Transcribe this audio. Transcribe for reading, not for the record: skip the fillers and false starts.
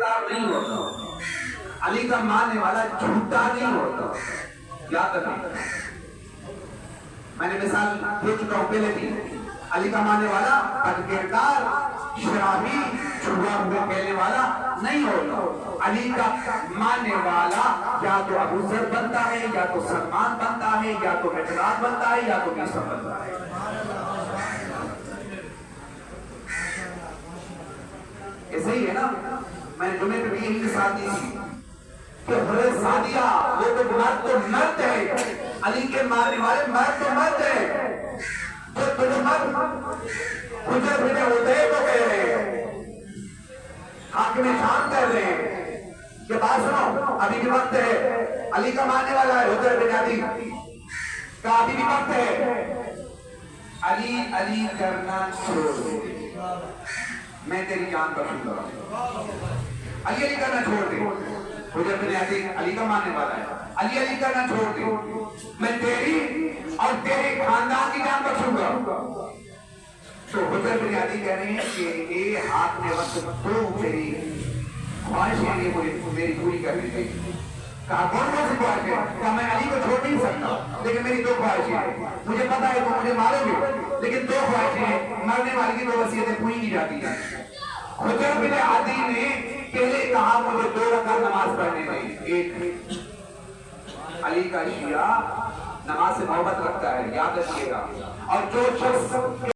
نہیں ہوتا، علی کا ماننے والا جھوٹا نہیں ہوتا، یاد رکھیں۔ میں نے مثال دے چکا ہوں پہلے بھی، علی کا ماننے والا بدکردار، شرابی، جھوٹا کہنے والا نہیں ہوتا۔ علی کا ماننے والا یا تو ابو ذر بنتا ہے، یا تو سلمان بنتا ہے، یا تو مقداد بنتا ہے، یا تو عیسیٰ بنتا ہے۔ ایسے ہی ہے نا، میں نے جمعے پہ بھی یہی مثال دی تھی کہ حضرت سعدیہ وہ تو مرد ہے، علی کے ماننے والے مرد ہے۔ جو دشمن حجر بن عتیبہ کو کہہ رہے ہیں، حاکم شام کہہ رہے ہیں کہ بات سنو، ابھی بھی وقت ہے، علی کا ماننے والا ہے حجر بن عدی کا، ابھی بھی وقت ہے، علی علی کرنا چھوڑ دے، میں تیری جان بخشوں گا۔ علی علی کرنا چھوڑ دے، حجر بن عدی علی کا ماننے والا ہے، علی علی کرنا چھوڑ دے، میں تیری اور تیرے خاندان کی جان بخشوں گا۔ تو حجر بن عدی کہہ رہے ہیں کہ اے ہاتھ میں وقت تو میری خواہشیں یہ میری پوری کرنی چاہیے۔ کہا کون کون سی خواہش ہے؟ کہا میں علی کو چھوڑ نہیں سکتا، لیکن میری دو خواہشیں ہیں، مجھے پتا ہے تو مجھے مارو گے، لیکن دو خواہشیں ہیں، مرنے والی کی دو وصیتیں پوری کی جاتی ہیں۔ حجر بن عدی نے پہلے کہا مجھے 2 رکعت نماز پڑھنے دیں۔ ایک علی کا شیعہ نماز سے محبت رکھتا ہے، یاد رکھیے گا، اور جو شخص